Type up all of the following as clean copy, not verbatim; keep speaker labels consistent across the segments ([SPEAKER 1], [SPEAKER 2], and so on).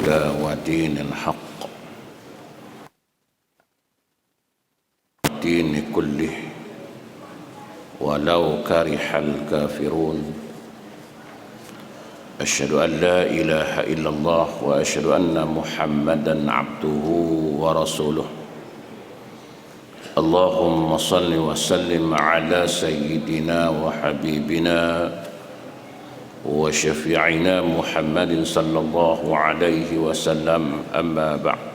[SPEAKER 1] الهدى ودين الحق الدين كله ولو كره الكافرون أشهد أن لا إله إلا الله وأشهد أن محمدا عبده ورسوله اللهم صل وسلم على سيدنا وحبيبنا وشفيعنا محمد صلى الله عليه وسلم أما بعد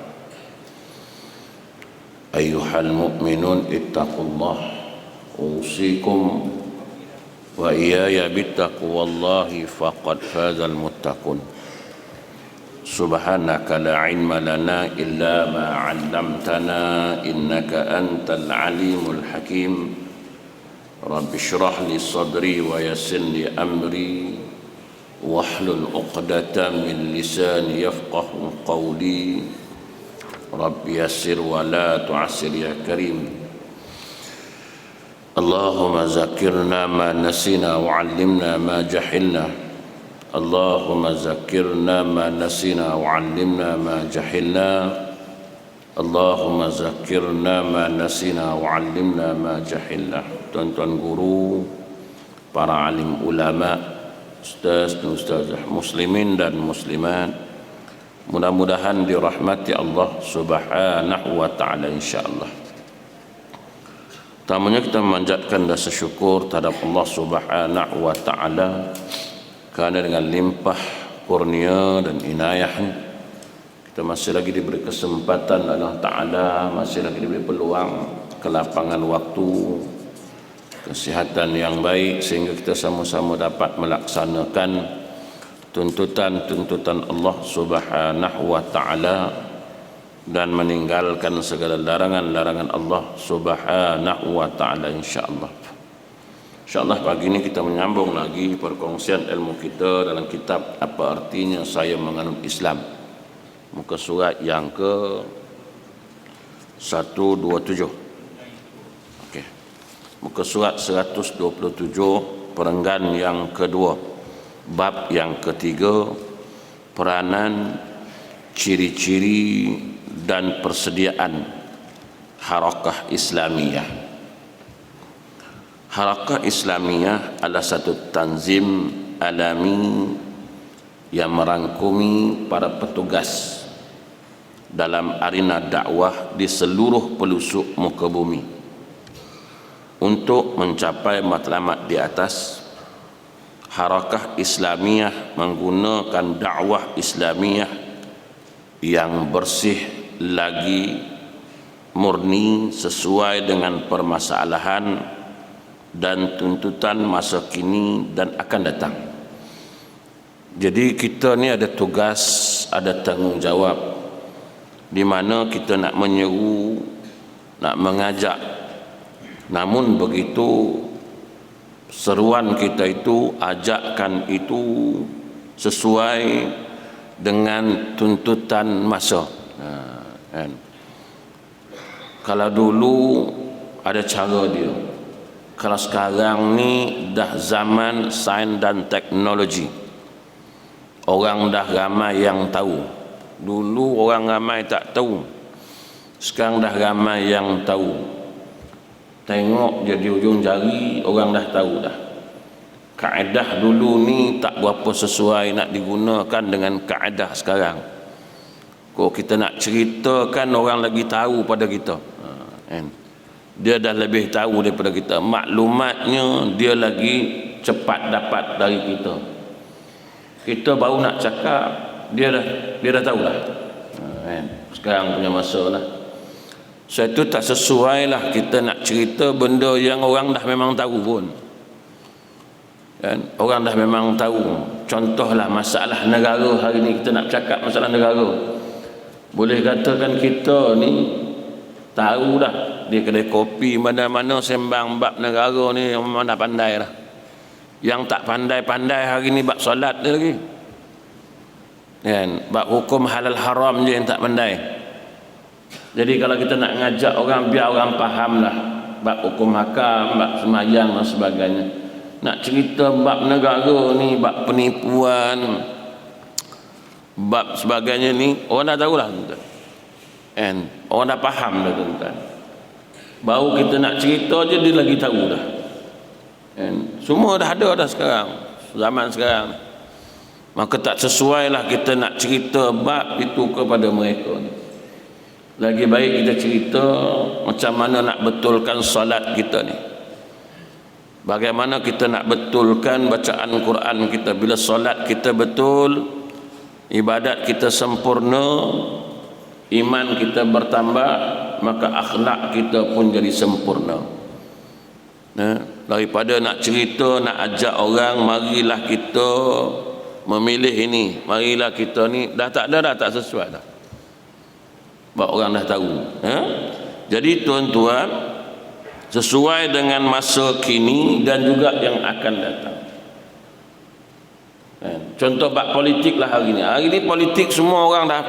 [SPEAKER 1] أيها المؤمنون اتقوا الله أوصيكم وإياي بتقوى الله فقد فاز المتقون سبحانك لا علم لنا إلا ما علمتنا إنك أنت العليم الحكيم رب اشرح لي صدري ويسر لي أمري واحلل عقدة من لساني يفقه قولي رب يسر ولا تعسر يا كريم اللهم ذكرنا ما نسينا وعلمنا ما جهلنا اللهم ذكرنا ما نسينا وعلمنا ما جهلنا اللهم ذكرنا ما نسينا وعلمنا ما جهلنا. Tuan-tuan guru, para alim ulama, ustaz dan ustazah, muslimin dan muslimat, mudah-mudahan dirahmati Allah Subhanahu wa taala insyaallah. Pertamanya kita memanjatkan rasa syukur terhadap Allah Subhanahu wa taala kerana dengan limpah kurnia dan inayahnya kita masih lagi diberi kesempatan Allah taala, masih lagi diberi peluang, kelapangan waktu, kesihatan yang baik sehingga kita sama-sama dapat melaksanakan tuntutan-tuntutan Allah Subhanahu wa taala dan meninggalkan segala larangan-larangan Allah Subhanahu wa taala insyaallah. InsyaAllah pagi ini kita menyambung lagi perkongsian ilmu kita dalam kitab Apa Artinya Saya Menganut Islam, muka surat yang ke 127. Okey. Muka surat 127, perenggan yang kedua, bab yang ketiga, peranan, ciri-ciri dan persediaan harakah Islamiyah. Harakah Islamiyah adalah satu tanzim alami yang merangkumi para petugas dalam arena dakwah di seluruh pelosok muka bumi untuk mencapai matlamat di atas. Harakah Islamiyah menggunakan dakwah Islamiyah yang bersih lagi murni sesuai dengan permasalahan dan tuntutan masa kini dan akan datang. Jadi kita ni ada tugas, ada tanggungjawab di mana kita nak menyeru, nak mengajak. Namun begitu seruan kita itu, ajakan itu sesuai dengan tuntutan masa. Kan? Kalau dulu ada cara dia. Kalau sekarang ni dah zaman sains dan teknologi, orang dah ramai yang tahu. Dulu orang ramai tak tahu, sekarang dah ramai yang tahu. Tengok je di ujung jari, orang dah tahu dah. Kaedah dulu ni tak berapa sesuai nak digunakan dengan kaedah sekarang. Kalau kita nak ceritakan, orang lagi tahu pada kita. Dia dah lebih tahu daripada kita, maklumatnya dia lagi cepat dapat dari kita. Kita baru nak cakap, dia dah tahu lah. Sekarang punya masa lah. So itu tak sesuai lah kita nak cerita benda yang orang dah memang tahu pun. Kan? Orang dah memang tahu. Contohlah masalah negara hari ni, kita nak cakap masalah negara. Boleh katakan kita ni tahu dah, di kedai kopi mana-mana sembang bab negara ni mana pandai lah. Yang tak pandai-pandai hari ni bab solat dia lagi. Kan? Bab hukum halal haram je yang tak pandai. Jadi kalau kita nak ngajak orang, biar orang faham lah bab hukum hakam, bab semayang dan sebagainya. Nak cerita bab negara ni, bab penipuan, bab sebagainya ni orang dah tahulah tuan-tuan. And orang dah faham dah tuan-tuan. Baru kita nak cerita je dia lagi tahu dah. And semua dah ada dah sekarang, zaman sekarang. Maka tak sesuai lah kita nak cerita bab itu kepada mereka ni. Lagi baik kita cerita macam mana nak betulkan solat kita ni. Bagaimana kita nak betulkan bacaan Quran kita. Bila solat kita betul, ibadat kita sempurna, iman kita bertambah, maka akhlak kita pun jadi sempurna. Daripada nak cerita, nak ajak orang, marilah kita memilih ini, marilah kita ni, dah tak ada dah, tak sesuai dah. Sebab orang dah tahu. Jadi tuan-tuan, sesuai dengan masa kini dan juga yang akan datang. Contoh bab politik lah hari ni. Hari ni politik semua orang dah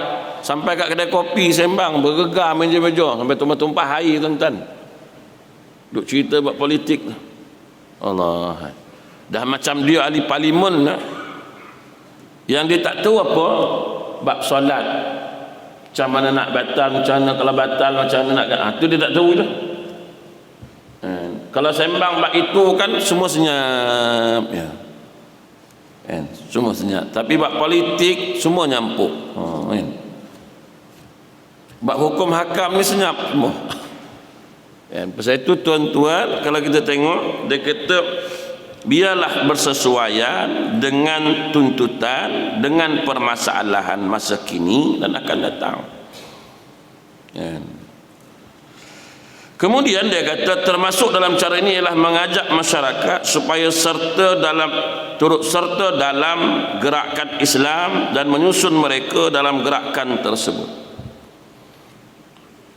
[SPEAKER 1] sampai kat kedai kopi sembang, bergegar meja-meja sampai tumpah-tumpah air tuan-tuan. Duk cerita bab politik. Allah. Dah macam dia ahli parlimen lah. Yang dia tak tahu apa bab solat. Macam mana nak batal, macam mana kalau batal, macam mana nak tu dia tak tahu dah. Kalau sembang bab itu kan semua senyap ya. Semua senyap. Tapi bab politik semua nyampuk. Bab hukum hakam ni senyap semua. Pasal itu tuan-tuan, kalau kita tengok dia kata biarlah bersesuaian dengan tuntutan, dengan permasalahan masa kini dan akan datang. Kemudian dia kata termasuk dalam cara ini ialah mengajak masyarakat supaya turut serta dalam gerakan Islam dan menyusun mereka dalam gerakan tersebut.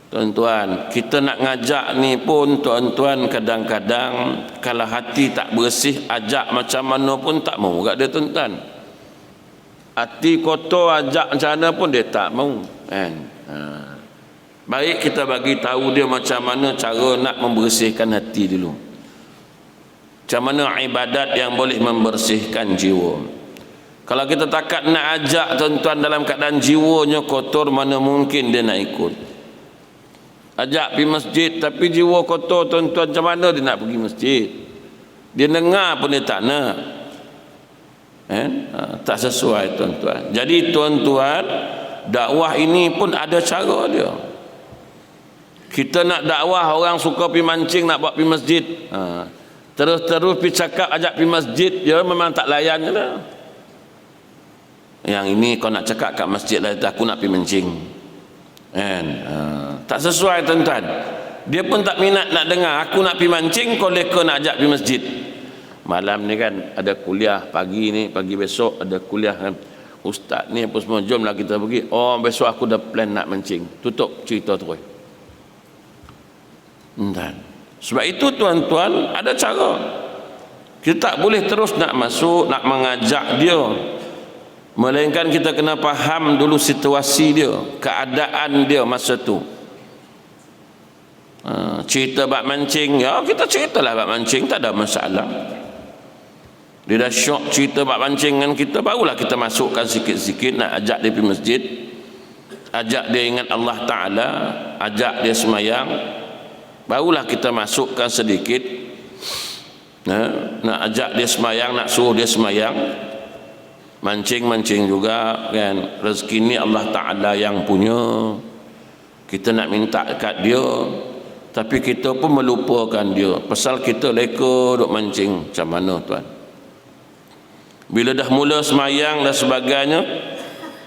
[SPEAKER 1] Tuan-tuan, kita nak ngajak ni pun tuan-tuan kadang-kadang kalau hati tak bersih, ajak macam mana pun tak mau kat dia tuan-tuan. Hati kotor ajak macam mana pun dia tak mau kan. Baik kita bagi tahu dia macam mana cara nak membersihkan hati dulu. Macam mana ibadat yang boleh membersihkan jiwa. Kalau kita takat nak ajak tuan-tuan dalam keadaan jiwanya kotor, mana mungkin dia nak ikut. Ajak pergi masjid tapi jiwa kotor tuan-tuan, macam mana dia nak pergi masjid? Dia dengar pun dia tak nak. Tak sesuai tuan-tuan. Jadi tuan-tuan, dakwah ini pun ada cara dia. Kita nak dakwah orang suka pergi mancing, nak buat pergi masjid, terus-terus pergi cakap ajak pergi masjid, dia memang tak layan je lah. Yang ini kau nak cakap kat masjid lah, aku nak pergi mancing. Tak sesuai tuan-tuan. Dia pun tak minat nak dengar, aku nak pergi mancing, kau leka nak ajak pergi masjid. Malam ni kan ada kuliah, pagi ni, pagi besok ada kuliah kan. Ustaz ni apa semua, jomlah kita pergi. Oh besok aku dah plan nak mancing. Tutup cerita terus. Sebab itu tuan-tuan ada cara. Kita tak boleh terus nak masuk, nak mengajak dia. Melainkan kita kena faham dulu situasi dia, keadaan dia masa tu. Cerita bab mancing, ya kita ceritalah bab mancing, tak ada masalah. Dia dah syok cerita bab mancing dengan kita, barulah kita masukkan sikit-sikit, nak ajak dia pergi masjid, ajak dia ingat Allah Ta'ala, ajak dia semayang, barulah kita masukkan sedikit. Nak ajak dia semayang, nak suruh dia semayang. Mancing-mancing juga kan, rezeki ni Allah Ta'ala yang punya, kita nak minta dekat dia, tapi kita pun melupakan dia pasal kita leka duk mancing. Macam mana tuan? Bila dah mula semayang dan sebagainya,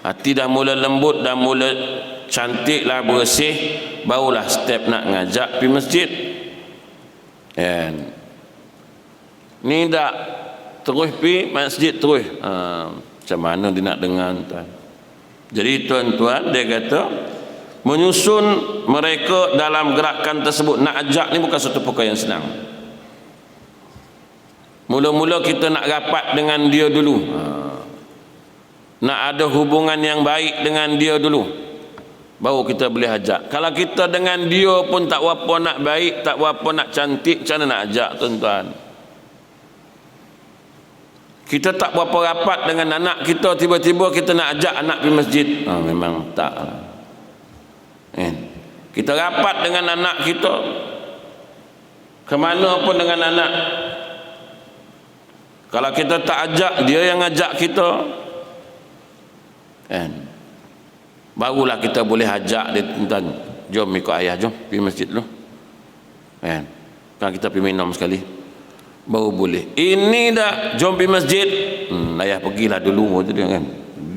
[SPEAKER 1] hati dah mula lembut, dah mula cantik lah, bersih, barulah step nak ngajak pergi masjid kan. Ni tak terus pergi masjid terus, macam mana dia nak dengar tuan? Jadi tuan-tuan, dia kata menyusun mereka dalam gerakan tersebut. Nak ajak ni bukan satu perkara yang senang. Mula-mula kita nak rapat dengan dia dulu, nak ada hubungan yang baik dengan dia dulu, baru kita boleh ajak. Kalau kita dengan dia pun tak apa nak baik, tak apa nak cantik, macam mana nak ajak tuan-tuan? Kita tak berapa rapat dengan anak kita, tiba-tiba kita nak ajak anak pergi masjid. Memang tak. Kita rapat dengan anak kita, ke mana pun dengan anak. Kalau kita tak ajak, dia yang ajak kita, barulah kita boleh ajak dia, tuan, jom ikut ayah, jom pergi masjid dulu. Kan kita pergi minum sekali, baru boleh. Ini dah jom pergi masjid, ayah pergilah dulu tu dia kan.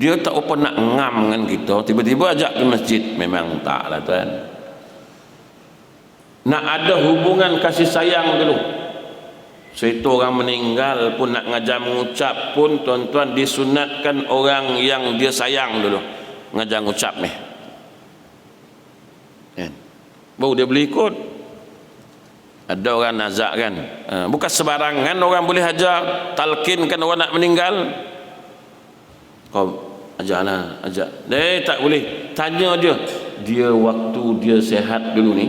[SPEAKER 1] Dia tak apa nak ngam dengan kita, tiba-tiba ajak pergi masjid. Memang tak lah tuan. Nak ada hubungan kasih sayang dulu. Suatu orang meninggal pun nak ngajar mengucap pun, tuan-tuan, disunatkan orang yang dia sayang dulu ngajar mengucap ni. Baru dia boleh ikut. Ada orang nazak kan, bukan sebarangan orang boleh ajar talqinkan orang nak meninggal. Kau ajarlah, ajar. Tak boleh. Tanya dia waktu dia sihat dulu ni,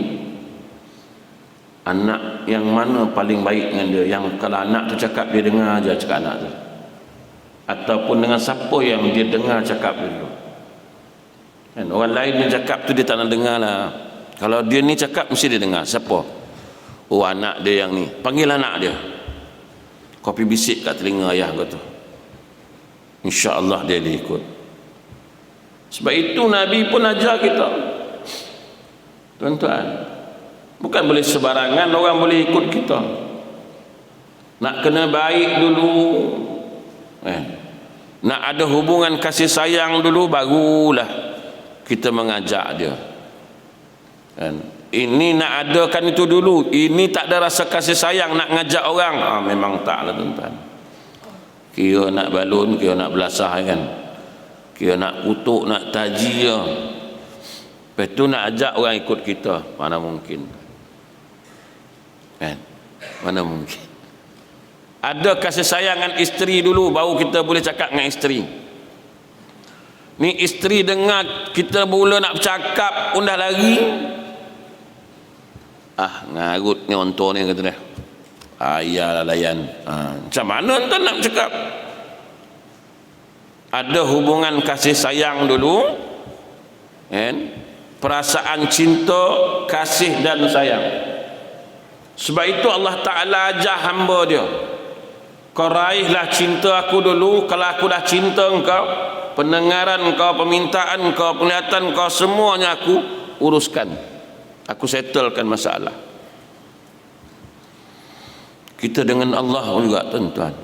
[SPEAKER 1] anak yang mana paling baik dengan dia, yang kalau anak tu cakap dia dengar aja cakap anak tu, ataupun dengan siapa yang dia dengar cakap dia dulu. Orang lain yang cakap tu dia tak nak dengar lah. Kalau dia ni cakap mesti dia dengar. Siapa? Anak dia yang ni, panggil anak dia, kopi bisik kat telinga ayah kau tu, insya-Allah dia ikut. Sebab itu Nabi pun ajar kita, tuan-tuan, bukan boleh sebarangan orang boleh ikut kita. Nak kena baik dulu, nak ada hubungan kasih sayang dulu, barulah kita mengajak dia. Ini nak adakan itu dulu, ini tak ada rasa kasih sayang nak ngajak orang, memang tak lah tuan-tuan. Kira nak balun, kira nak belasah kan, kira nak kutuk, nak taji ya. Lepas tu nak ajak orang ikut kita, mana mungkin kan? Mana mungkin. Ada kasih sayang dengan isteri dulu, baru kita boleh cakap dengan isteri. Ni isteri dengar kita mula nak bercakap pun dah lari, ngarut ni ontor ni kata dia, ayah layan. Macam mana entah nak bercakap? Ada hubungan kasih sayang dulu, perasaan cinta, kasih dan sayang. Sebab itu Allah Ta'ala ajar hamba dia, kau raihlah cinta aku dulu. Kalau aku dah cinta engkau, pendengaran engkau, permintaan engkau, penglihatan engkau, semuanya aku uruskan, aku settlekan masalah. Kita dengan Allah juga tuan-tuan,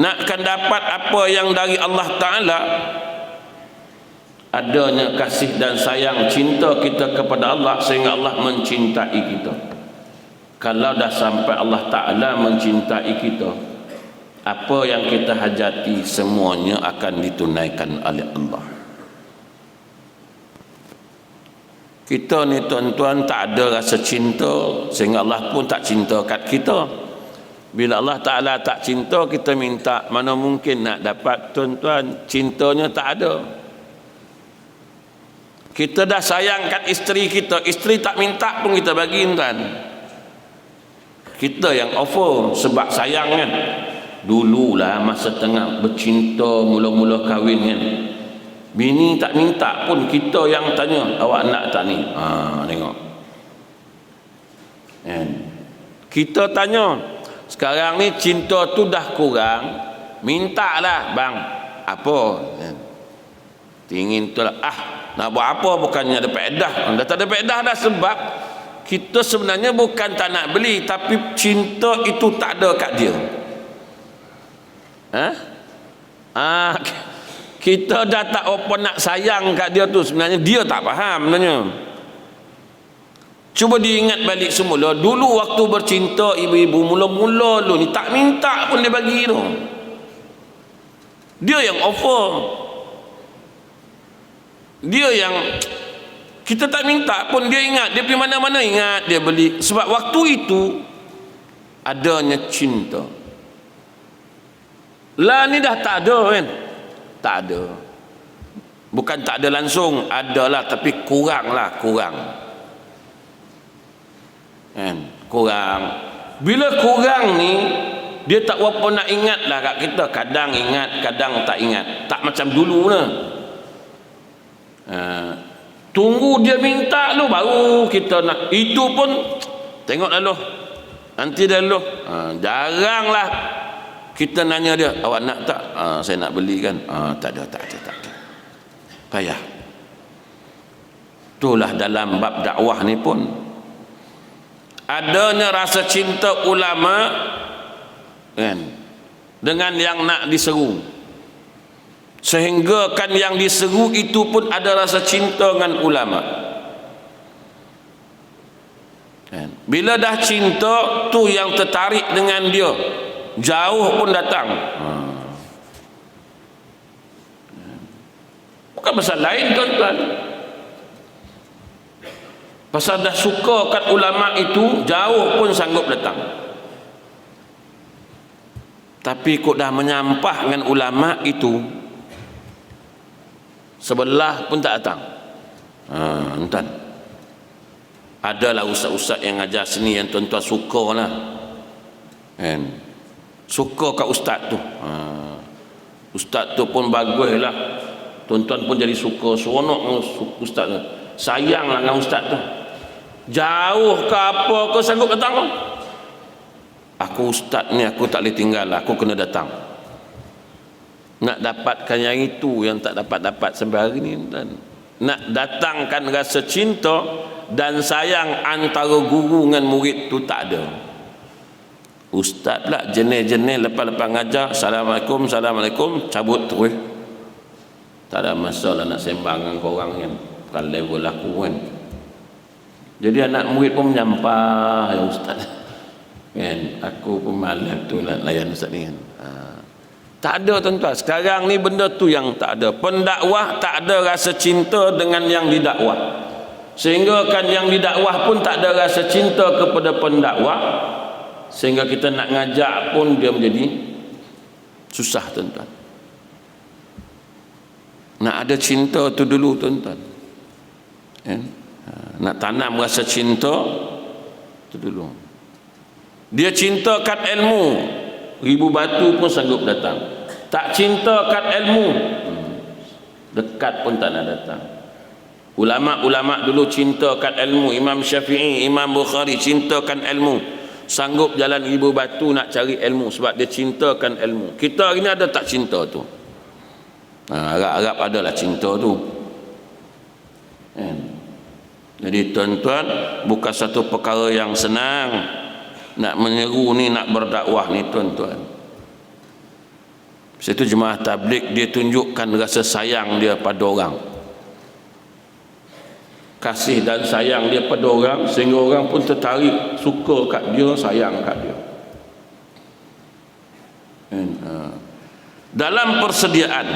[SPEAKER 1] nakkan dapat apa yang dari Allah Ta'ala, adanya kasih dan sayang, cinta kita kepada Allah sehingga Allah mencintai kita. Kalau dah sampai Allah Ta'ala mencintai kita, apa yang kita hajati semuanya akan ditunaikan oleh Allah. Kita ni tuan-tuan tak ada rasa cinta, sehingga Allah pun tak cinta kat kita. Bila Allah Ta'ala tak cinta, kita minta, mana mungkin nak dapat tuan-tuan? Cintanya tak ada. Kita dah sayang kat isteri kita, isteri tak minta pun kita bagi tuan. Kita yang offer sebab sayang kan. Dululah masa tengah bercinta, mula-mula kahwin kan, bini tak minta pun kita yang tanya, awak nak tak ni? Tengok, kita tanya. Sekarang ni cinta tu dah kurang, minta lah bang, apa tingin tu lah, nak buat apa, bukannya ada faedah. Dah tak ada faedah dah, sebab kita sebenarnya bukan tak nak beli, tapi cinta itu tak ada kat dia. Kita dah tak apa nak sayang kat dia tu, sebenarnya dia tak faham sebenarnya. Cuba diingat balik semula, dulu waktu bercinta ibu-ibu mula-mula dulu ni tak minta pun dia bagi tu, dia yang offer, dia yang kita tak minta pun dia ingat, dia pergi mana-mana ingat dia beli. Sebab waktu itu adanya cinta. Lah ni dah tak ada kan, tak ada. Bukan tak ada langsung, adalah tapi kurang lah, kurang kan, kurang. Bila kurang ni, Dia tak berapa nak ingat lah kat kita. Kadang ingat, kadang tak ingat. Tak macam dulu lah. Tunggu dia minta lu baru kita nak. Itu pun tengok lalu, nanti dah lu. Jarang lah kita nanya dia, awak nak tak? Saya nak beli kan. Tak ada. Payah. Itulah dalam bab dakwah ni pun adanya rasa cinta ulama kan, dengan yang nak diseru, sehingga kan yang diseru itu pun ada rasa cinta dengan ulama kan. Bila dah cinta tu yang tertarik dengan dia, jauh pun datang. Bukan pasal lain tuan-tuan, pasal dah suka kat ulama itu, jauh pun sanggup datang. Tapi kok dah menyampah dengan ulama itu, sebelah pun tak datang. Tuan, adalah ustaz-ustaz yang ajar seni yang tuan-tuan suka lah kan? Suka kat ustaz tu. Ustaz tu pun bagus lah, tuan-tuan pun jadi suka, seronok dengan ustaz tu, sayang lah dengan ustaz tu. Jauh ke apa kau sanggup datang? Aku ustaz ni aku tak boleh tinggal, aku kena datang. Nak dapatkan yang itu yang tak dapat sampai hari ni. Dan nak datangkan rasa cinta dan sayang antara guru dengan murid tu tak ada. Ustaz pula jenis-jenis lepas-lepas ngajar, Assalamualaikum cabut terus. Tak ada masalah nak sembang dengan korang kan, bukan level aku kan. Jadi anak murid pun menyampah, ya ustaz kan, aku pun malas tu nak layan ustaz ni kan. Tak ada tuan-tuan. Sekarang ni benda tu yang tak ada. Pendakwah tak ada rasa cinta dengan yang didakwah, sehingga kan yang didakwah pun tak ada rasa cinta kepada pendakwah, sehingga kita nak ngajak pun dia menjadi susah tuan-tuan. Nak ada cinta tu dulu tuan-tuan kan? Nak tanam rasa cinta tu dulu. Dia cinta kat ilmu, ribu batu pun sanggup datang. Tak cinta kat ilmu, dekat pun tak nak datang. Ulama-ulama dulu cinta kat ilmu. Imam Syafi'i, Imam Bukhari cintakan ilmu, sanggup jalan ribu batu nak cari ilmu sebab dia cintakan ilmu. Kita hari ni ada tak cinta tu? Arab-Arab adalah cinta tu kan? Jadi tuan-tuan, bukan satu perkara yang senang nak menyeru ni, nak berdakwah ni tuan-tuan. Situ jemaah tabligh dia tunjukkan rasa sayang dia pada orang, kasih dan sayang dia pada orang, sehingga orang pun tertarik, suka kat dia, sayang kat dia. Dalam persediaan,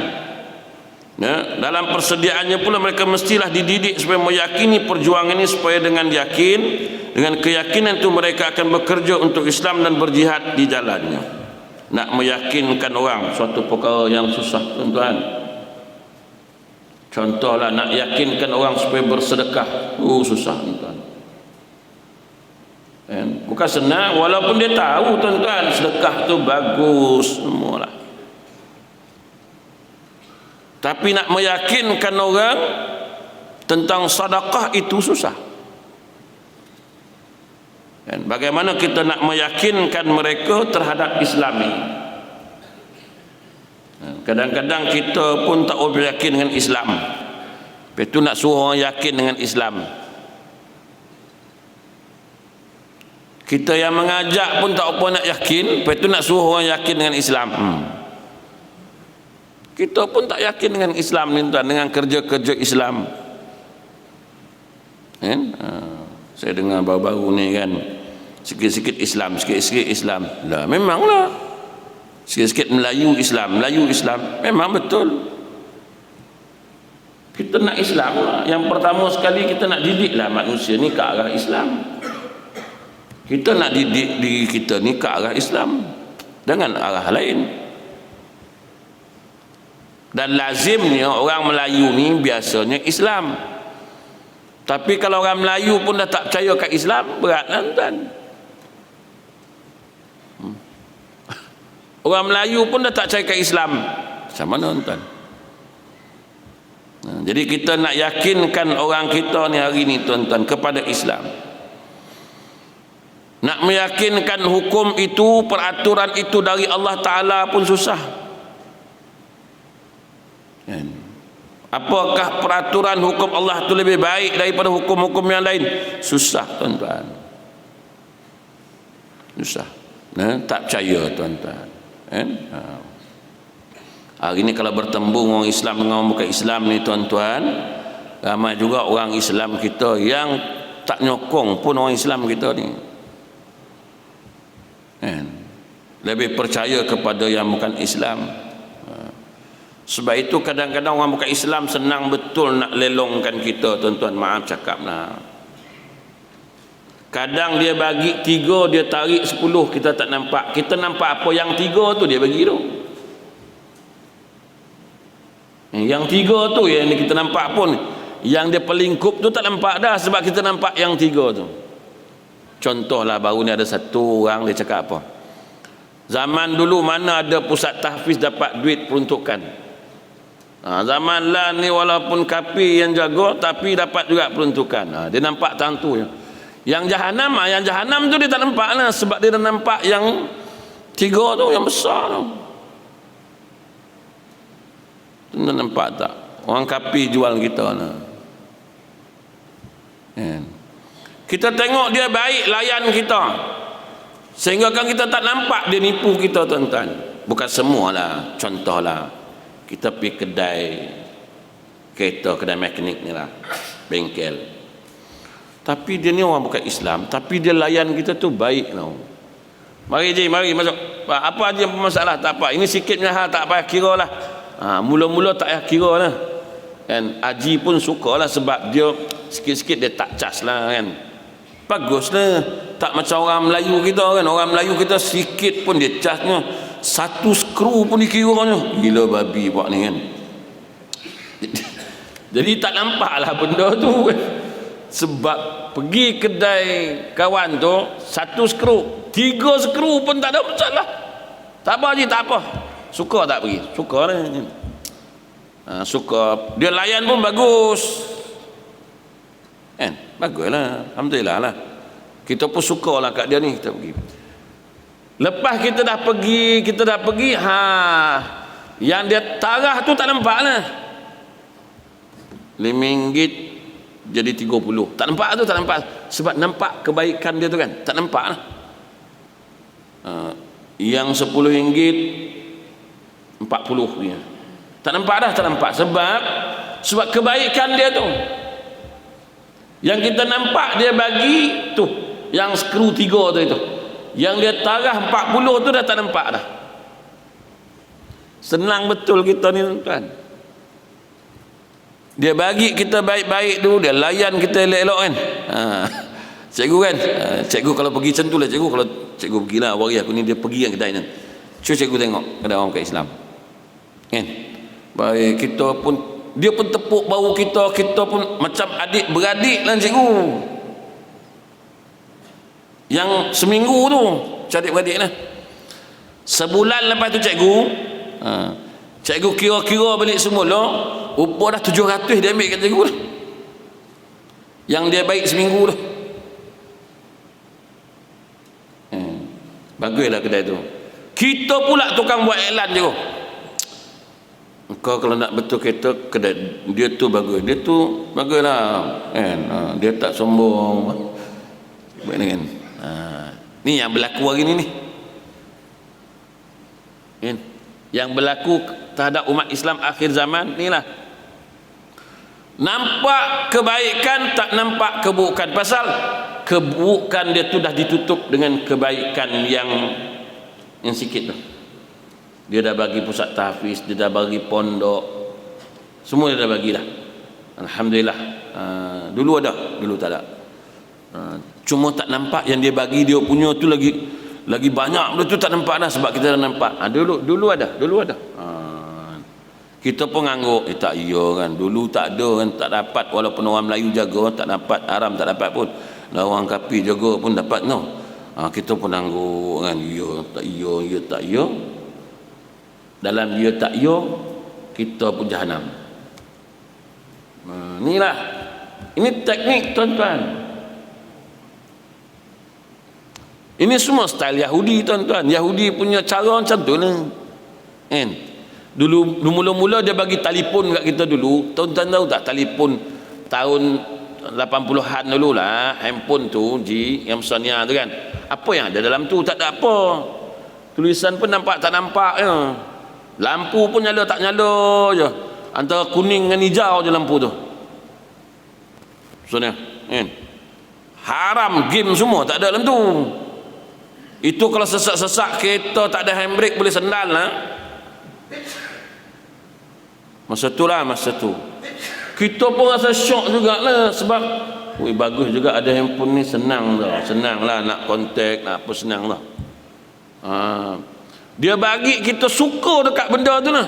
[SPEAKER 1] dalam persediaannya pula mereka mestilah dididik supaya meyakini perjuangan ini, supaya dengan yakin, dengan keyakinan itu mereka akan bekerja untuk Islam dan berjihad di jalannya. Nak meyakinkan orang suatu perkara yang susah tuan-tuan. Contohlah nak yakinkan orang supaya bersedekah, susah tuan-tuan. Bukan senang, walaupun dia tahu tuan-tuan sedekah tu bagus semualah. Tapi nak meyakinkan orang tentang sedekah itu susah. Dan bagaimana kita nak meyakinkan mereka terhadap Islam ini? Kadang-kadang kita pun tak boleh yakin dengan Islam, lepas tu nak suruh orang yakin dengan Islam. Kita yang mengajak pun tak apa nak yakin, lepas tu nak suruh orang yakin dengan Islam. Kita pun tak yakin dengan Islam ni tuan, dengan kerja-kerja Islam kan? Saya dengar baru-baru ni kan, sikit-sikit Islam, sikit-sikit Islam lah. Memanglah sikit-sikit Melayu Islam, memang betul. Kita nak Islam lah. Yang pertama sekali kita nak didiklah manusia ni ke arah Islam. Kita nak didik diri kita ni ke arah Islam, dengan arah lain. Dan lazimnya orang Melayu ni biasanya Islam. Tapi kalau orang Melayu pun dah tak percaya kat Islam, beratlah tuan. Orang Melayu pun dah tak cari ke Islam. Macam mana tuan? Jadi kita nak yakinkan orang kita ni hari ni tuan-tuan kepada Islam. Nak meyakinkan hukum itu, peraturan itu dari Allah Ta'ala pun susah. Apakah peraturan hukum Allah itu lebih baik daripada hukum-hukum yang lain? Susah tuan-tuan. Susah. Tak percaya tuan-tuan. Hari ni kalau bertembung orang Islam dengan orang bukan Islam ni tuan-tuan, ramai juga orang Islam kita yang tak nyokong pun orang Islam kita ni. Lebih percaya kepada yang bukan Islam. Sebab itu kadang-kadang orang bukan Islam senang betul nak lelongkan kita tuan-tuan. Maaf cakap lah. Kadang dia bagi 3, dia tarik 10, kita tak nampak. Kita nampak apa yang 3 tu dia bagi tu. Yang 3 tu yang kita nampak pun, yang dia pelingkup tu tak nampak dah, sebab kita nampak yang 3 tu. Contohlah baru ni ada satu orang dia cakap apa, zaman dulu mana ada pusat tahfiz dapat duit peruntukan. Zaman lah ni walaupun kapi yang jaga tapi dapat juga peruntukan. Dia nampak tentu yang jahanam tu dia tak nampak lah, sebab dia dah nampak yang 3 tu yang besar tu. Tuan nampak tak? Orang kapi jual kita lah. Kita tengok dia baik layan kita, sehingga kan kita tak nampak dia nipu kita tuan-tuan. Bukan semualah, contohlah kita pergi kedai kereta, kedai mekanik ni lah, bengkel, tapi dia ni orang bukan Islam, tapi dia layan kita tu baik tau. Mari je, mari masuk. Apa je masalah? Tak apa, ini sikit mahal, tak payah kira lah. Mula-mula tak payah kira lah kan. Haji pun suka lah, sebab dia sikit-sikit dia tak cas lah kan. Bagus lah, tak macam orang Melayu kita kan. Orang Melayu kita sikit pun dia casnya, 1 skru pun dikiranya. Gila babi buat ni kan. Jadi tak nampak lah benda tu kan. Sebab pergi kedai kawan tu 1 skru, 3 skru pun tak ada masalah. Tak apa je, tak apa. Suka tak pergi? Suka lah. Suka. Dia layan pun bagus kan? Bagus lah, alhamdulillah lah. Kita pun suka lah kat dia ni, kita pergi. Lepas kita dah pergi, yang dia tarah tu tak nampak lah. RM5 jadi 30. Tak nampak tu, tak nampak. Sebab nampak kebaikan dia tu kan, tak nampak lah. Yang RM10 40 dia. Tak nampak dah, tak nampak. Sebab kebaikan dia tu. Yang kita nampak dia bagi tu, yang skru 3 tu itu. Yang dia tarah 40 tu dah tak nampak dah. Senang betul kita ni tuan. Dia bagi kita baik-baik tu, dia layan kita elok-elok kan. Cikgu kan, cikgu kalau pergi macam tu lah cikgu. Kalau cikgu pergilah awal aku ni, dia pergi kan kedai ni. Cuba cikgu tengok kedai orang bukan Islam kan. Baik, kita pun, dia pun tepuk bahu kita, kita pun macam adik-beradik lah cikgu. Yang seminggu tu adik-beradik lah. Sebulan lepas tu cikgu kira-kira balik semula, upah dah 700 dia ambil kat cikgu lah. Yang dia baik seminggu tu. Baguslah kedai tu. Kita pula tukang buat iklan cikgu. Kau kalau nak betul kereta, kedai dia tu bagus, dia tu baguslah kan. Dia tak sombong kan. Ni yang berlaku hari ni kan? Yang berlaku terhadap umat Islam akhir zaman ni lah. Nampak kebaikan, tak nampak keburukan. Pasal keburukan dia tu dah ditutup dengan kebaikan yang sikit tu. Dia dah bagi pusat tahfiz, dia dah bagi pondok, semua dia dah bagilah. Alhamdulillah. Dulu ada, dulu tak ada. Cuma tak nampak yang dia bagi dia punya tu lagi banyak. Benda tu tak nampak dah, sebab kita dah nampak. Dulu ada. Kita pun ngangguk, tak iya kan. Dulu tak ada kan, tak dapat. Walaupun orang Melayu jaga, tak dapat. Haram tak dapat pun. Orang kapi jaga pun dapat no. Kita pun ngangguk kan, iya tak iya. dalam dia tak yo, kita pun jahanam. Inilah, ini teknik tuan-tuan. Ini semua style Yahudi tuan-tuan. Yahudi punya cara macam tu lah. Kan? Dulu mula-mula dia bagi telefon kat kita dulu. Tuan-tuan tahu tak telefon tahun 80-an dulu lah, handphone tu yang Sonia tu kan. Apa yang ada dalam tu? Tak ada apa. Tulisan pun nampak tak nampak je. Lampu pun nyala tak nyala je. Antara kuning dengan hijau je lampu tu. Sonia, kan? Haram game semua tak ada dalam tu. Itu kalau sesak-sesak kereta tak ada handbrake boleh sendal lah. Masa tu kita pun rasa syok jugalah, sebab bagus juga ada handphone ni, senang lah nak kontak, nak apa, senang lah. Dia bagi kita suka dekat benda tu lah.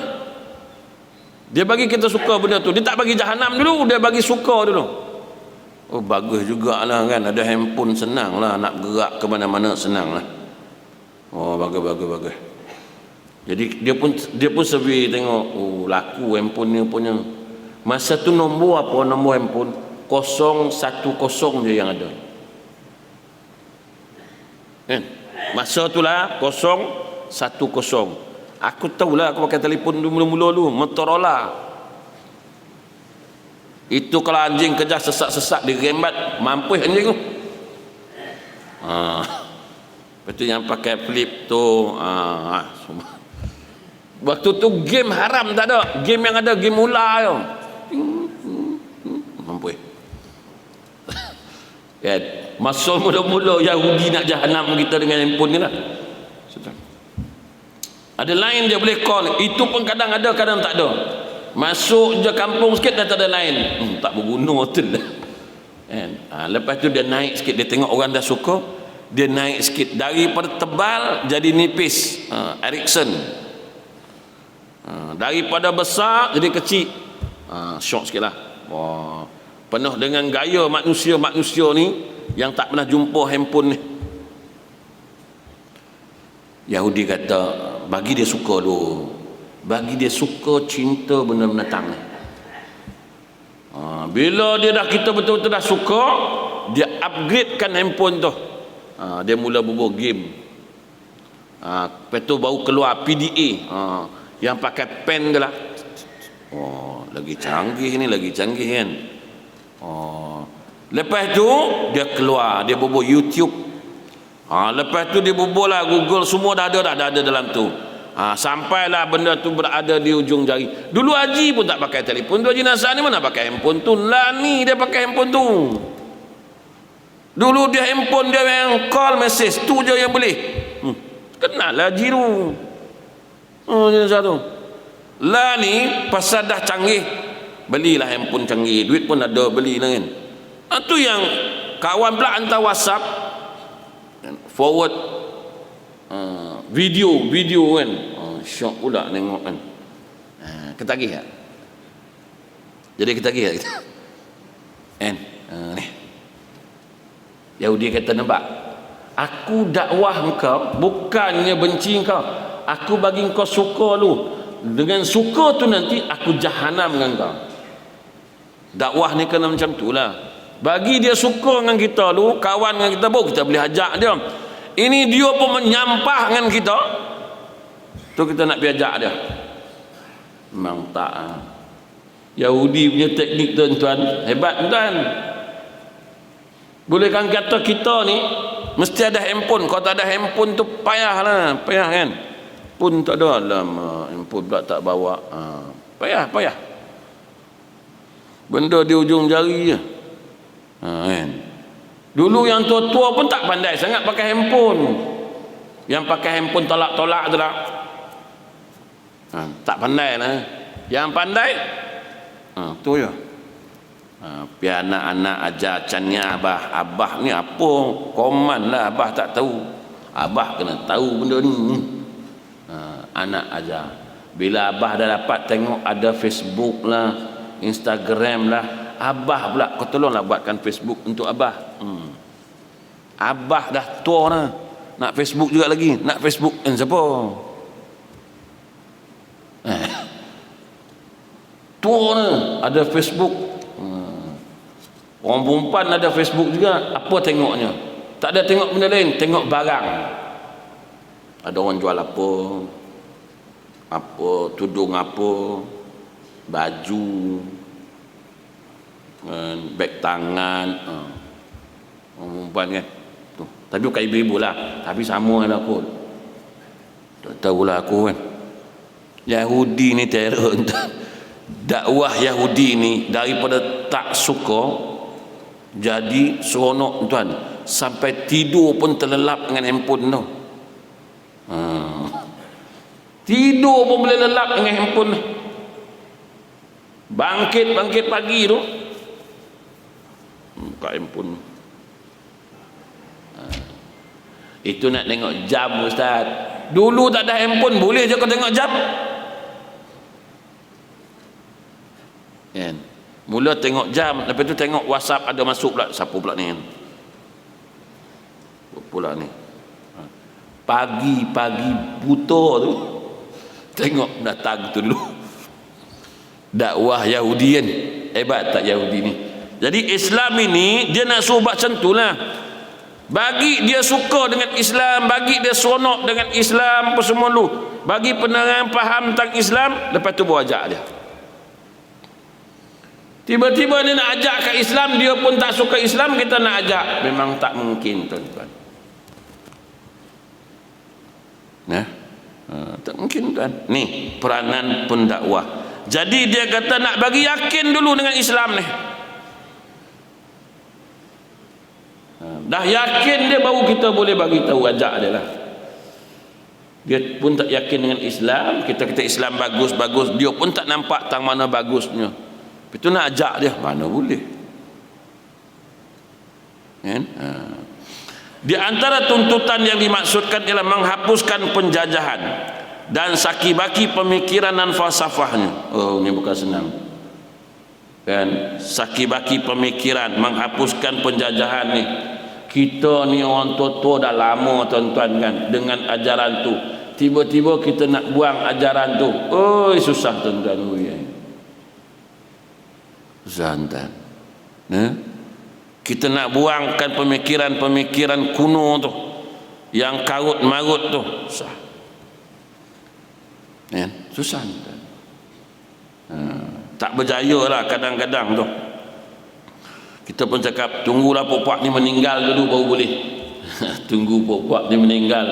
[SPEAKER 1] Dia bagi kita suka benda tu. Dia tak bagi jahanam dulu, dia bagi suka dulu. Oh, bagus jugalah kan, ada handphone, senang lah nak gerak ke mana-mana, senang lah. Oh, bagus. Jadi dia pun survey tengok, oh laku handphone ni punya. Masa tu nombor handphone 010 je yang ada. Kan? Masa tu lah 010. Aku tahulah, aku pakai telefon mula-mula dulu Motorola. Itu kalau anjing kejar sesak-sesak dirembat, mampus anjing tu. Lepas tu yang pakai flip tu, waktu tu game haram tak ada. Game yang ada game ular tu. Mampus. Kan? Masa mula-mula Yahudi nak jahanam kita dengan handphone ni lah. Ada lain dia boleh call. Itu pun kadang ada, kadang tak ada. Masuk je kampung sikit dah tak ada lain. Tak berguna betul lah. Kan? Lepas tu dia naik sikit, dia tengok orang dah suka, dia naik sikit daripada tebal jadi nipis. Ericsson. Daripada besar jadi kecil. Syok sikit lah. Penuh dengan gaya manusia ni yang tak pernah jumpa handphone ni. Yahudi kata bagi dia suka dulu, bagi dia suka, cinta benda binatang ni. Bila dia dah, kita betul-betul dah suka, dia upgradekan handphone tu. Dia mula bubuh game. Lepas tu baru keluar PDA, yang pakai pen tu lah. Lagi canggih kan. Lepas tu dia keluar, dia bubuh YouTube. Lepas tu dia bubuh lah Google, semua dah ada dalam tu. Sampailah benda tu berada di ujung jari. Dulu Haji pun tak pakai telefon tu, Haji Nasar ni mana pakai handphone tu. Lah ni dia pakai handphone tu. Dulu dia handphone dia yang call message tu je yang boleh. Kenal lah Haji tu. Haji Nasar tu. Lah ni pasal dah canggih, belilah handphone canggih, duit pun ada, belilah kan. Tu yang kawan pula hantar WhatsApp, forward video kan. Syok pula tengok kan. Ketagih tak? Jadi ketagih tak kita? Kan? Ni Yahudi kata, nampak, aku dakwah engkau bukannya benci engkau, aku bagi engkau suka lu. Dengan suka tu nanti aku jahanam dengan engkau. Dakwah ni kena macam tu lah. Bagi dia suka dengan kita lu, kawan dengan kita, baru kita boleh ajak dia. Ini dia pun menyampah dengan kita, tu kita nak pergi ajak dia. Memang tak. Yahudi punya teknik tuan-tuan, hebat tuan. Bolehkan kata kita ni mesti ada handphone. Kalau tak ada handphone tu payah kan. Pun tak ada dalam handphone pula tak bawa. Payah. Benda di ujung jari je. Kan. Dulu yang tua-tua pun tak pandai sangat pakai handphone. Yang pakai handphone tolak-tolak tu lah. Tak pandai lah. Yang pandai tu je. Biar anak-anak ajar cannya abah ni apa, koman lah, abah tak tahu, abah kena tahu benda ni. Anak ajar. Bila abah dah dapat tengok ada Facebook lah, Instagram lah, abah pula, kau tolonglah buatkan Facebook untuk abah. Abah dah tua lah, nak Facebook juga lagi, nak Facebook siapa? handphone ada Facebook. Orang perempuan ada Facebook juga, apa tengoknya? Tak ada tengok benda lain, tengok barang. Ada orang jual apa, tudung apa, baju, beg tangan, orang perempuan kan. Tuh. Tapi bukan ibu-ibu lah, tapi sama lah kot. Tak tahulah aku kan. Yahudi ni teror. Dakwah Yahudi ni daripada tak suka jadi seronok tuan, sampai tidur pun terlelap dengan handphone tu. Tidur pun boleh lelap dengan handphone. Bangkit pagi tu buka handphone. Itu nak tengok jam ustaz. Dulu tak ada handphone, boleh je kau tengok jam kan? Mula tengok jam, lepas tu tengok WhatsApp ada masuk pula, siapa pula ni? Pula ni. Pagi-pagi buta tu tengok datang tu dulu. Dakwah Yahudi kan, hebat tak Yahudi ni? Jadi Islam ini dia nak suruh buat macam tu lah. Bagi dia suka dengan Islam, bagi dia seronok dengan Islam apa semua lu, bagi penerangan faham tentang Islam, lepas tu bawa ajak dia. Tiba-tiba dia nak ajak ke Islam, dia pun tak suka Islam, kita nak ajak. Memang tak mungkin tuan-tuan. Tak mungkin tuan. Ni peranan pendakwah. Jadi dia kata nak bagi yakin dulu dengan Islam ni. Dah yakin dia baru kita boleh bagi tahu, ajak dia lah. Dia pun tak yakin dengan Islam, kita kata Islam bagus, dia pun tak nampak tang mana bagusnya. Itu nak ajak dia, mana boleh kan? Di antara tuntutan yang dimaksudkan ialah menghapuskan penjajahan dan saki-baki pemikiran dan falsafahnya. Oh, ini bukan senang kan? Saki-baki pemikiran, menghapuskan penjajahan ni. Kita ni orang tua-tua dah lama tuan-tuan kan dengan ajaran tu, tiba-tiba kita nak buang ajaran tu, susah tuan-tuan. Zantan. Kita nak buangkan pemikiran-pemikiran kuno tu yang karut marut tu, susah. Susah. Tak berjaya lah kadang-kadang tu. Kita pun cakap tunggulah puak-puak ni meninggal dulu baru boleh. Tunggu puak-puak ni meninggal,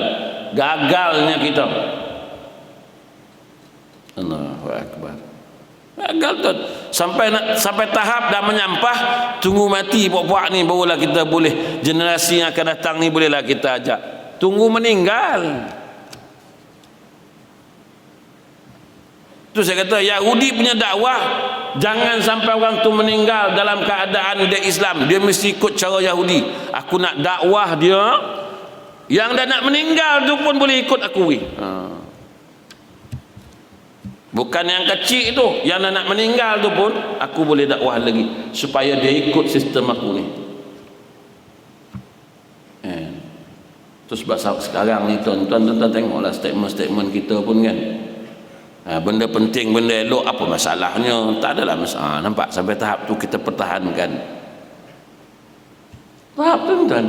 [SPEAKER 1] gagalnya kita. Allahu Akbar. Gagal tu. Sampai tahap dah menyampah, tunggu mati puak-puak ni barulah kita boleh, generasi yang akan datang ni bolehlah kita ajak. Tunggu meninggal. Tu saya kata Yahudi punya dakwah, jangan sampai orang tu meninggal dalam keadaan dia Islam, dia mesti ikut cara Yahudi. Aku nak dakwah dia, yang dah nak meninggal tu pun boleh ikut aku. Bukan yang kecil tu, yang dah nak meninggal tu pun aku boleh dakwah lagi supaya dia ikut sistem aku ni. Terus sebab sekarang ni tuan-tuan tengoklah statement kita pun kan. Benda penting, benda elok, apa masalahnya? Tak adalah masalah. Nampak sampai tahap tu kita pertahankan. Tahap tuan-tuan.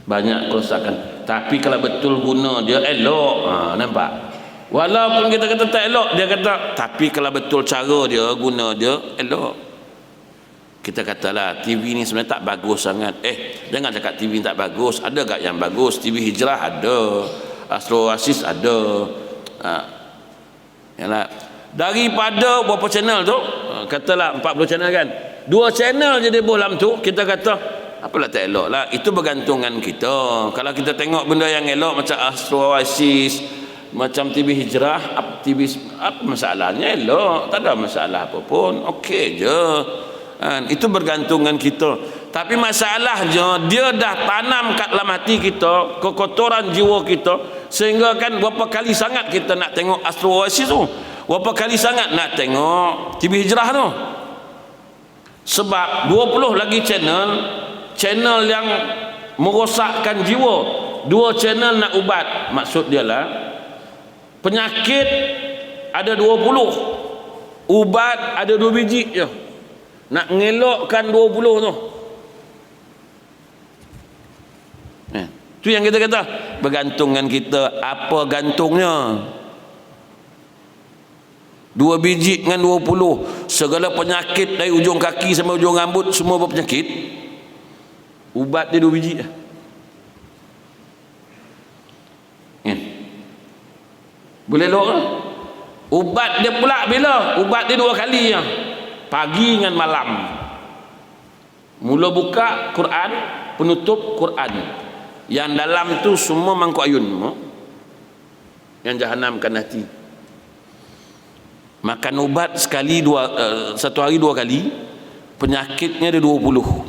[SPEAKER 1] Banyak kerosakan. Tapi kalau betul guna dia elok, nampak? Walaupun kita kata tak elok, dia kata tapi kalau betul cara dia, guna dia elok. Kita katalah TV ni sebenarnya tak bagus sangat. Jangan cakap TV ni tak bagus. Ada tak yang bagus? TV Hijrah ada, Astro Oasis ada. Yalah. Daripada berapa channel tu, katalah 40 channel kan, 2 channel je dia dalam tu, kita kata apalah tak elok lah. Itu bergantungan kita. Kalau kita tengok benda yang elok macam Astro Oasis, macam TV Hijrah, apa masalahnya? Elok, tak ada masalah apa pun, okey je. Itu bergantungan kita. Tapi masalahnya dia dah tanam kat dalam hati kita kekotoran jiwa kita, sehingga kan berapa kali sangat kita nak tengok Astro Oasis tu, berapa kali sangat nak tengok TV Hijrah tu. Sebab 20 lagi channel yang merosakkan jiwa, 2 channel nak ubat. Maksud dia lah penyakit ada 20, Ubat ada 2 biji je. Nak ngelokkan 20 tu. Tu yang kita kata, bergantung dengan kita apa gantungnya. 2 biji dengan 20, segala penyakit dari ujung kaki sampai ujung rambut semua berpenyakit. Ubat dia 2 biji je. Boleh elok ke? Ubat dia pula bila? Ubat dia 2 kali je. Pagi dengan malam. Mula buka Quran, penutup Quran. Yang dalam tu semua mangkuk ayun. Yang jahanamkan hati. Makan ubat sekali satu hari 2 kali, penyakitnya ada 20.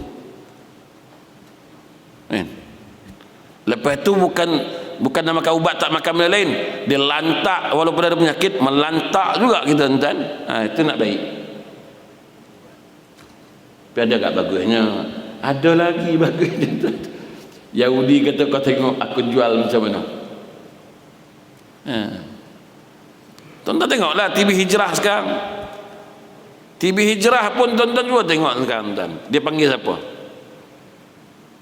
[SPEAKER 1] Lepas tu bukan nak makan ubat tak makan benda lain, dia lantak walaupun ada penyakit, melantak juga kita tuan. Itu nak baik. Tapi ada tak bagusnya? Ada lagi bagusnya tuan. Yahudi kata, kau tengok aku jual macam mana. Tuan-tuan tengoklah TV Hijrah sekarang. TV Hijrah pun tuan-tuan juga tengok sekarang tuan. Dia panggil siapa?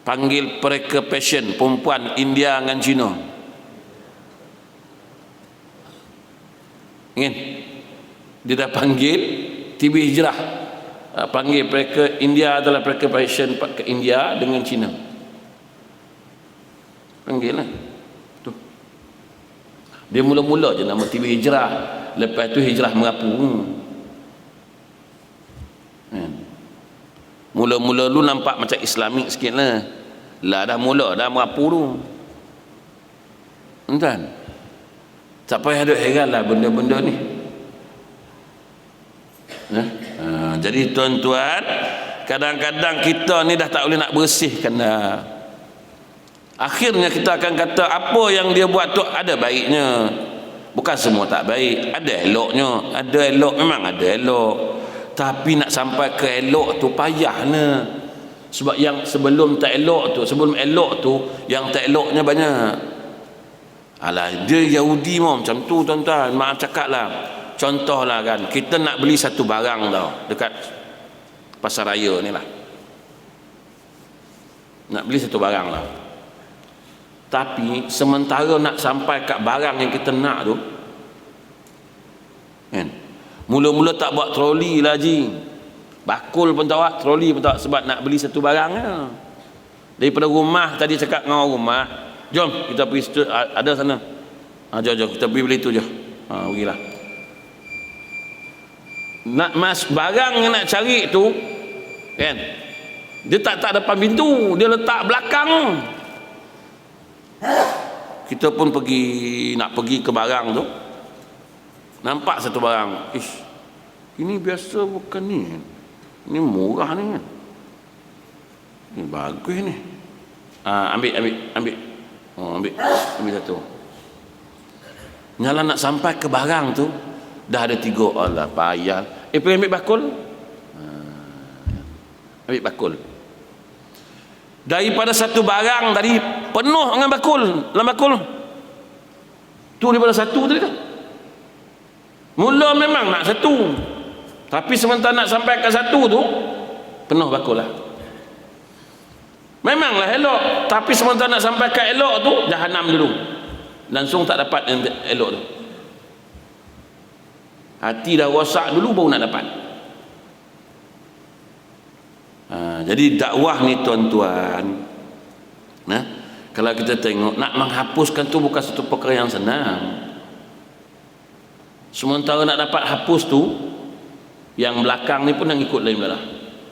[SPEAKER 1] Panggil mereka passion, perempuan India dengan Cina. Ingin? Dia dah panggil TV Hijrah. Panggil mereka India adalah mereka passion ke India dengan Cina. Panggil lah. Tu. Dia mula-mula je nama TV Hijrah. Lepas tu Hijrah Merapu. Mula-mula lu nampak macam Islamik sikit lah. Dah mula dah Merapu tu. Tuan, tak payah duk heran lah benda-benda ni. Jadi tuan-tuan, kadang-kadang kita ni dah tak boleh nak bersihkan dah. Akhirnya kita akan kata apa yang dia buat tu ada baiknya. Bukan semua tak baik, ada eloknya. Ada elok, memang ada elok. Tapi nak sampai ke elok tu payahnya. Sebab yang sebelum tak elok tu, sebelum elok tu, yang tak eloknya banyak. Alah, dia Yahudi mau macam tu tuan-tuan. Maaf cakap lah. Contoh lah kan, kita nak beli satu barang tau dekat pasar raya ni lah. Nak beli satu barang lah. Tapi sementara nak sampai kat barang yang kita nak tu kan, mula-mula tak buat troli lah Haji, bakul pun tak buat, troli pun tak buat, sebab nak beli satu barang lah. Daripada rumah tadi cakap dengan orang rumah, jom kita pergi situ, ada sana, jom kita pergi beli tu je, pergilah. Nak mas barang yang nak cari tu kan, dia tak depan pintu, dia letak belakang. Kita pun nak pergi ke barang tu, nampak satu barang, ini biasa bukan ni, ini murah ni kan, ini bagus ni, ambil satu. Nyala nak sampai ke barang tu dah ada 3. Allah payah. Pergi ambil bakul, ambil bakul. Daripada satu barang tadi penuh dengan bakul, dalam bakul tu daripada satu tadi kan. Mula memang nak satu, tapi sementara nak sampai ke satu tu penuh bakul lah. Memanglah elok, tapi sementara nak sampai ke elok tu jahanam dulu, langsung tak dapat yang elok tu. Hati dah rosak dulu baru nak dapat. Jadi dakwah ni tuan-tuan, kalau kita tengok nak menghapuskan tu bukan satu perkara yang senang. Sementara nak dapat hapus tu, yang belakang ni pun dah ikut lain pula,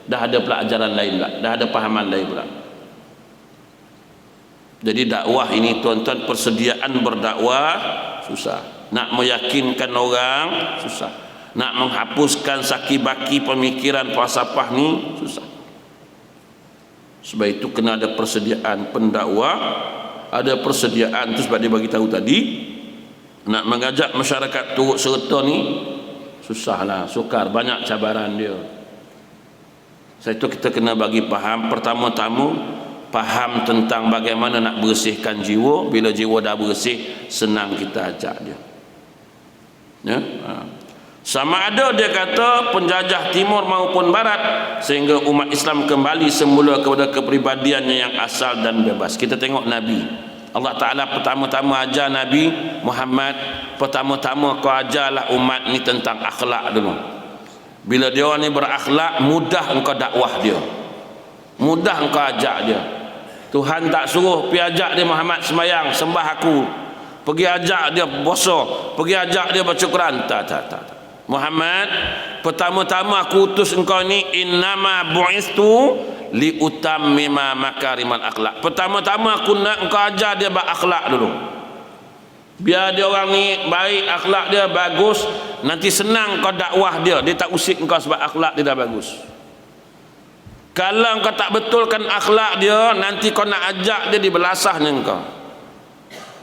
[SPEAKER 1] dah ada pelajaran lain pula, dah ada pahaman lain pula. Jadi dakwah ini tuan-tuan, persediaan berdakwah susah, nak meyakinkan orang susah, nak menghapuskan saki-baki pemikiran falsafah ni susah. Sebab itu kena ada persediaan pendakwah, ada persediaan tu. Sebab dia bagi tahu tadi, nak mengajak masyarakat turut serta ni susahlah, sukar, banyak cabaran dia. Sebab itu kita kena bagi faham, pertama-tama faham tentang bagaimana nak bersihkan jiwa. Bila jiwa dah bersih, senang kita ajak dia, ya? Sama ada dia kata penjajah timur maupun barat, sehingga umat Islam kembali semula kepada kepribadiannya yang asal dan bebas. Kita tengok Nabi. Allah Ta'ala pertama-tama ajar Nabi Muhammad, pertama-tama kau ajarlah umat ni tentang akhlak dulu. Bila dia orang ni berakhlak, mudah engkau dakwah dia, mudah engkau ajak dia. Tuhan tak suruh pergi ajak dia Muhammad sembahyang, sembah aku, pergi ajak dia puasa, pergi ajak dia baca Quran. Tak. Muhammad, pertama-tama aku utus engkau ni innama bu'istu li utammima makarimal akhlak. Pertama-tama aku nak engkau ajar dia berakhlak dulu, biar dia orang ni baik, akhlak dia bagus, nanti senang kau dakwah dia tak usik engkau sebab akhlak dia dah bagus. Kalau engkau tak betulkan akhlak dia, nanti kau nak ajak dia dibelasahnya engkau.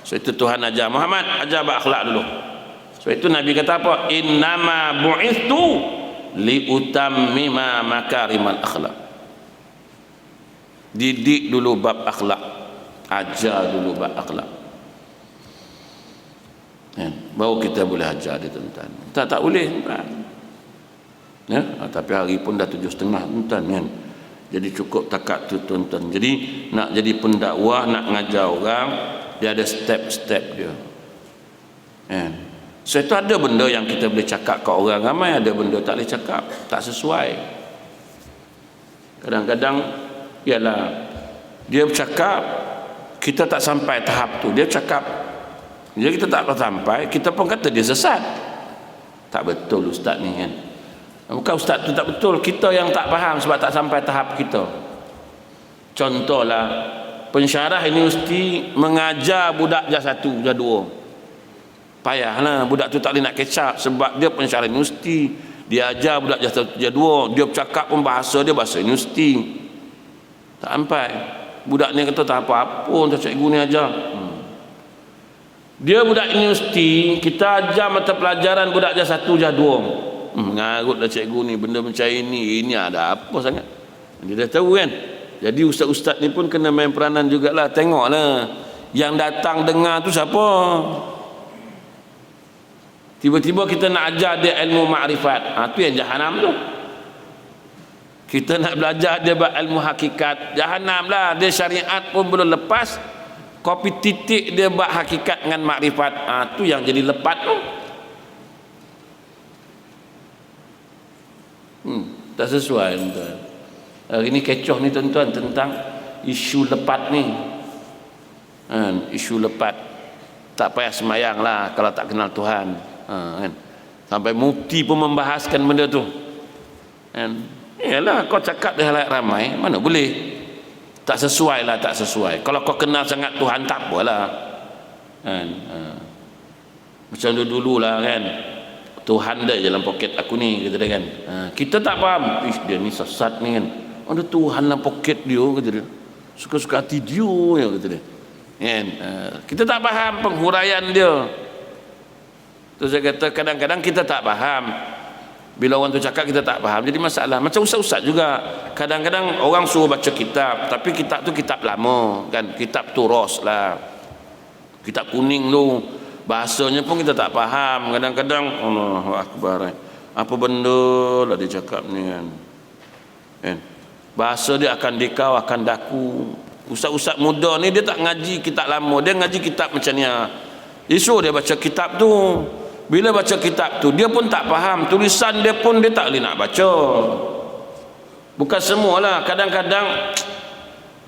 [SPEAKER 1] So itu Tuhan ajar Muhammad, ajar berakhlak dulu. Sebab itu Nabi kata apa? Innama bu'ithu liutammima makarimal akhlak. Didik dulu bab akhlak, ajar dulu bab akhlak, baru kita boleh ajar dia tuan-tuan. Tak boleh tuan. Ya, tapi hari pun dah 7:30 tuan kan. Jadi cukup takat tu tuan-tuan. Jadi nak jadi pendakwah, nak ngajar orang, dia ada step-step dia. So itu ada benda yang kita boleh cakap kat orang ramai, ada benda tak boleh cakap, tak sesuai. Kadang-kadang ialah dia bercakap, kita tak sampai tahap tu, dia cakap, jadi kita tak sampai, kita pun kata dia sesat. Tak betul ustaz ni kan. Bukan ustaz tu tak betul, kita yang tak faham sebab tak sampai tahap kita. Contohlah pensyarah universiti mengajar budak jas 1, jas 2. Payahlah budak tu tak boleh nak catch up sebab dia pensyarah universiti. Dia ajar budak jas 1, jas 2, dia bercakap pun bahasa dia bahasa universiti. Tak sampai. Budak ni kata tak apa-apa untuk cikgu ni ajar. Dia budak universiti, kita ajar mata pelajaran budak jas 1, jas 2. Mengarutlah cikgu ni, benda macam ini ada apa sangat. Dia dah tahu kan. Jadi ustaz-ustaz ni pun kena main peranan jugalah. Tengoklah yang datang dengar tu siapa. Tiba-tiba kita nak ajar dia ilmu makrifat, tu yang jahanam tu. Kita nak belajar dia ilmu hakikat, jahanam lah. Dia syariat pun belum lepas, kopi titik dia buat hakikat dengan makrifat, tu yang jadi lepat tu. Tak sesuai tuan. Hari ni kecoh ni tuan-tuan tentang isu lepat ni. Isu lepat. Tak payah semayang lah kalau tak kenal Tuhan. Kan? Sampai mufti pun membahaskan benda tu. Yalah, kau cakap dia halayak ramai, mana boleh. Tak sesuai lah, tak sesuai. Kalau kau kenal sangat Tuhan tak apalah. Macam dulu lah kan, Tuhan dah dalam poket aku ni, kata dia kan. Kita tak faham, dia ni sesat ni kan. Ada Tuhan dalam poket dia, kata dia. Suka-suka hati dia, kata dia. Kan? Kita tak faham penghuraian dia. Tu saya kata kadang-kadang kita tak faham. Bila orang tu cakap kita tak faham, jadi masalah. Macam ustaz-ustaz juga, kadang-kadang orang suruh baca kitab, tapi kitab tu kitab lama kan, kitab turos lah, kitab kuning tu, bahasanya pun kita tak faham. Kadang-kadang Allahu Akbar, apa benda lah dia cakap ni kan. Bahasa dia akan dikau, akan daku. Ustaz-ustaz muda ni dia tak ngaji kitab lama, dia ngaji kitab macam ni. Isu dia baca kitab tu. Bila baca kitab tu dia pun tak faham, tulisan dia pun dia tak boleh nak baca. Bukan semualah, kadang-kadang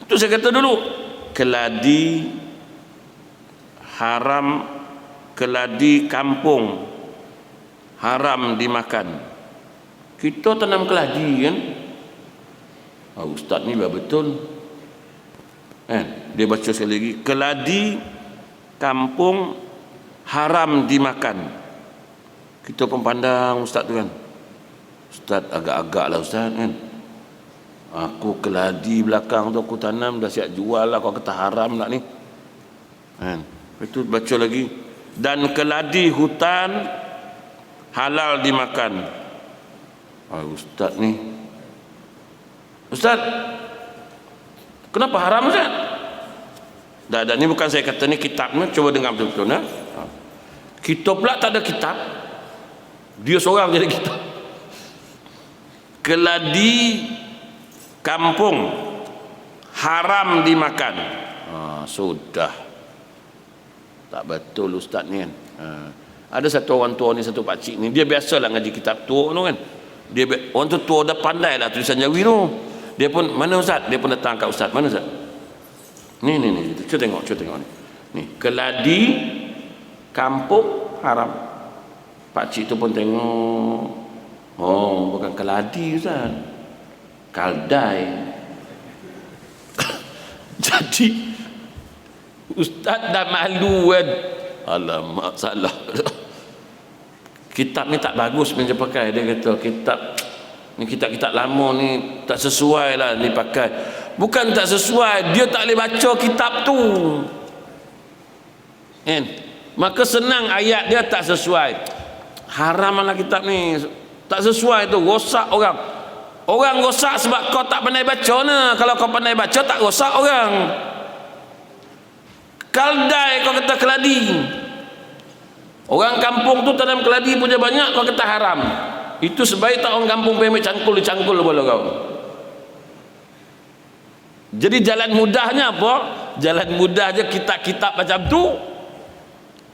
[SPEAKER 1] itu saya kata dulu, keladi haram, keladi kampung haram dimakan. Kita tanam keladi kan. Ustaz ni betul. Dia baca sekali lagi, keladi kampung haram dimakan. Kita pun pandang ustaz tu kan. Ustaz agak-agak lah ustaz kan. Aku keladi belakang tu aku tanam, dah siap jual lah, kau kata haram lah ni. Itu baca lagi, dan keladi hutan halal dimakan. Ustaz ni, ustaz kenapa haram ustaz? Dah ni bukan saya kata ni kitab ni, cuba dengar betul-betul nah. Kita pula tak ada kitab. Dia seorang jadi kitab. Keladi kampung haram dimakan. Sudah tak betul ustaz ni kan. Ada satu orang tua ni, satu pakcik ni, dia biasalah ngaji kitab tua tu kan. Dia orang tu tua dah pandai lah tulisan Jawi tu. Dia pun, mana ustaz? Dia pun datang kat ustaz. Mana ustaz? Ni cuba tengok ni. Ni keladi kampung haram. Pakcik tu pun tengok. Oh, bukan keladi ustaz, kaldai. Jadi ustaz dah malu kan. Alamak, salah. Kitab ni tak bagus macam pakai. Dia kata kitab lama ni tak sesuai lah dipakai. Bukan tak sesuai, dia tak boleh baca kitab tu kan. Maka senang ayat dia tak sesuai. Haram lah kitab ni, tak sesuai tu, rosak orang. Orang rosak sebab kau tak pandai baca ni. Kalau kau pandai baca tak rosak orang. Kaldai kau kata keladi. Orang kampung tu tanam keladi punya banyak, kau kata haram. Itu sebaik tak orang kampung pergi ambil cangkul bola kau. Jadi jalan mudahnya apa? Jalan mudah je kitab-kitab macam tu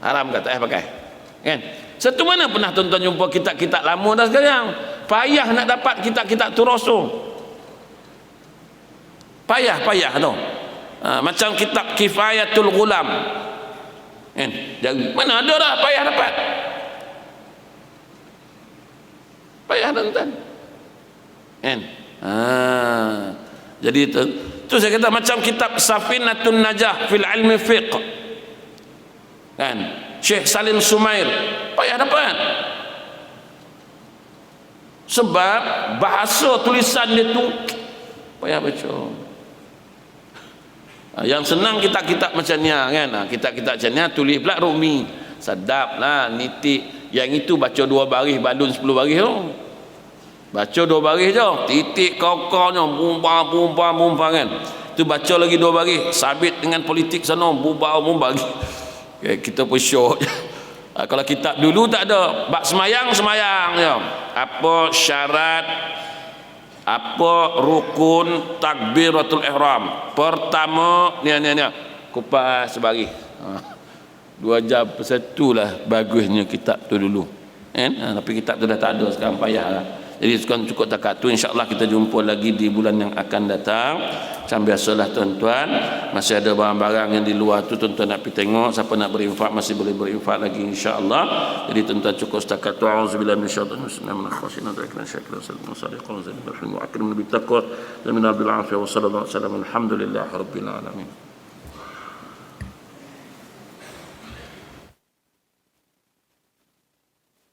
[SPEAKER 1] haram kata pakai. Kan? Satu mana pernah tuan-tuan jumpa kitab-kitab lama dah sekarang. Payah nak dapat kitab-kitab tu rasul. Payah tu. Macam kitab Kifayatul Ghulam. Kan? Jadi mana ada dah payah dapat. Payah tuan-tuan. Kan? Jadi tu saya kata macam kitab Safinatun Najah fil ilmi fiqh. Kan? Syekh Salim Sumair, payah dapat. Sebab bahasa tulisan dia tu payah baca. Yang senang kitab-kitab macam ni kan. Kitab-kitab macam ni tulis pula Rumi. Sedap lah, nitik. Yang itu baca 2 baris balun 10 baris tu. Baca 2 baris je, titik kau-kaunya bumbang kan. Tu baca lagi 2 baris, sabit dengan politik sana, bumbang. Kita pun syok. Kalau kitab dulu tak ada, bab semayang je. Apa syarat, apa rukun takbiratul ihram. Pertama ni kupas sebari. 2 jam persatulah bagusnya kitab tu dulu. Tapi kitab tu dah tak ada sekarang, payahlah. Jadi sekarang cukup takat tu, insya-Allah kita jumpa lagi di bulan yang akan datang. Macam biasalah tuan-tuan, masih ada barang-barang yang di luar tu tuan-tuan nak pergi tengok. Siapa nak berinfak masih boleh berinfak lagi insya-Allah. Jadi tuan-tuan cukup setakat tu. Auzubillahi minasyaitonir rajim. Alhamdulillah rabbil alamin.